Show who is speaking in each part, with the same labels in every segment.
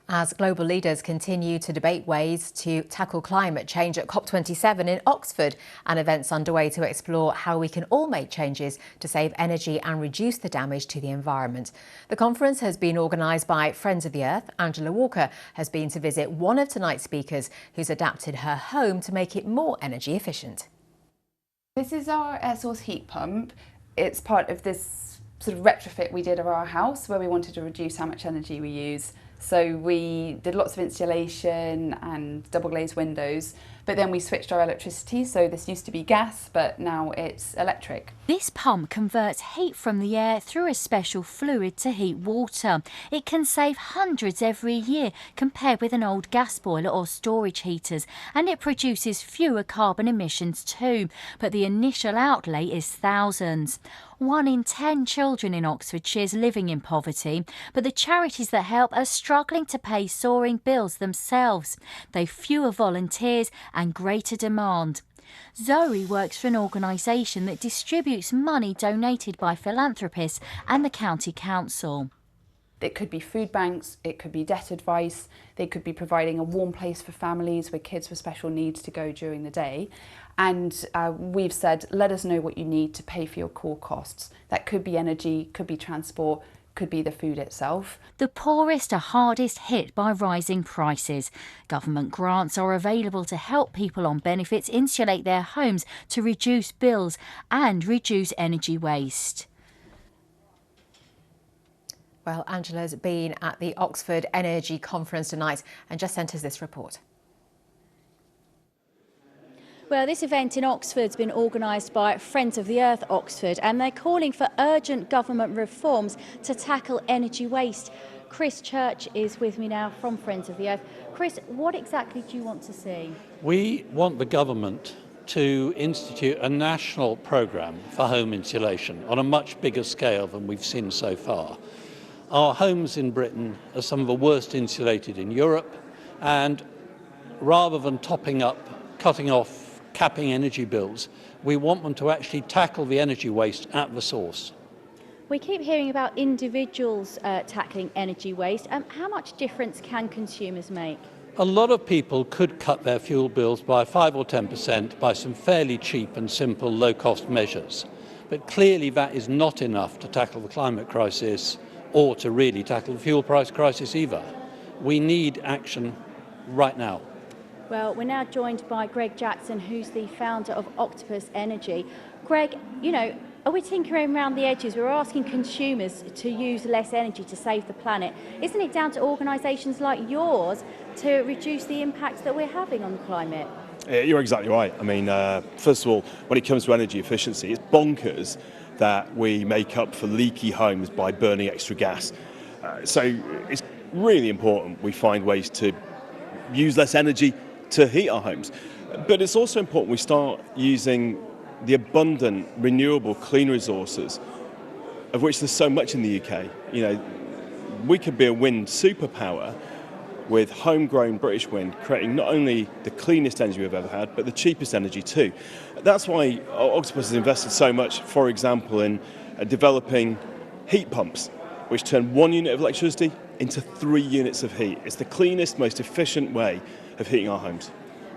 Speaker 1: As global leaders continue to debate ways to tackle climate change at COP27 in Oxford, an event's underway to explore how we can all make changes to save energy and reduce the damage to the environment. The conference has been organised by Friends of the Earth. Angela Walker has been to visit one of tonight's speakers who's adapted her home to make it more energy efficient.
Speaker 2: This is our air source heat pump. It's part of this sort of retrofit we did of our house where we wanted to reduce how much energy we use. So we did lots of insulation and double glazed windows, but then we switched our electricity. So this used to be gas, but now it's electric.
Speaker 3: This pump converts heat from the air through a special fluid to heat water. It can save hundreds every year compared with an old gas boiler or storage heaters, and it produces fewer carbon emissions too. But the initial outlay is thousands. 1 in 10 children in Oxfordshire is living in poverty, but the charities that help are struggling to pay soaring bills themselves. They've fewer volunteers and greater demand. Zoe works for an organisation that distributes money donated by philanthropists and the county council.
Speaker 2: It could be food banks, it could be debt advice, they could be providing a warm place for families with kids with special needs to go during the day. And we've said, let us know what you need to pay for your core costs. That could be energy, could be transport, could be the food itself.
Speaker 3: The poorest are hardest hit by rising prices. Government grants are available to help people on benefits insulate their homes to reduce bills and reduce energy waste.
Speaker 1: Well, Angela's been at the Oxford Energy Conference tonight and just sent us this report.
Speaker 3: Well, this event in Oxford's been organised by Friends of the Earth Oxford, and they're calling for urgent government reforms to tackle energy waste. Chris Church is with me now from Friends of the Earth. Chris, what exactly do you want to see?
Speaker 4: We want the government to institute a national programme for home insulation on a much bigger scale than we've seen so far. Our homes in Britain are some of the worst insulated in Europe, and rather than topping up, cutting off, capping energy bills, we want them to actually tackle the energy waste at the source.
Speaker 3: We keep hearing about individuals tackling energy waste. How much difference can consumers make?
Speaker 4: A lot of people could cut their fuel bills by 5 or 10% by some fairly cheap and simple low-cost measures. But clearly that is not enough to tackle the climate crisis or to really tackle the fuel price crisis either. We need action right now.
Speaker 3: Well, we're now joined by Greg Jackson, who's the founder of Octopus Energy. Greg, are we tinkering around the edges? We're asking consumers to use less energy to save the planet. Isn't it down to organisations like yours to reduce the impact that we're having on the climate?
Speaker 5: You're exactly right. I mean, first of all, when it comes to energy efficiency, it's bonkers that we make up for leaky homes by burning extra gas. So it's really important we find ways to use less energy to heat our homes. But it's also important we start using the abundant, renewable, clean resources, of which there's so much in the UK. We could be a wind superpower with homegrown British wind, creating not only the cleanest energy we've ever had, but the cheapest energy too. That's why Octopus has invested so much, for example, in developing heat pumps, which turn 1 unit of electricity into 3 units of heat. It's the cleanest, most efficient way of heating our homes.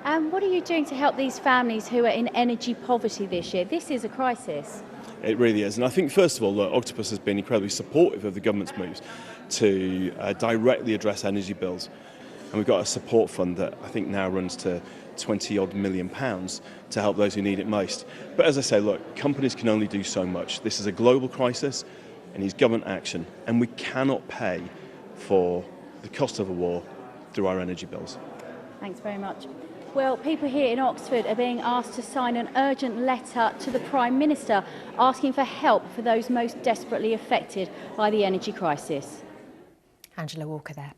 Speaker 3: And what are you doing to help these families who are in energy poverty this year? This is a crisis.
Speaker 5: It really is. And I think, first of all, Octopus has been incredibly supportive of the government's moves to directly address energy bills. And we've got a support fund that I think now runs to £20 million to help those who need it most. But as I say, look, companies can only do so much. This is a global crisis and needs government action. And we cannot pay for the cost of a war through our energy bills.
Speaker 3: Thanks very much. Well, people here in Oxford are being asked to sign an urgent letter to the Prime Minister asking for help for those most desperately affected by the energy crisis.
Speaker 1: Angela Walker there.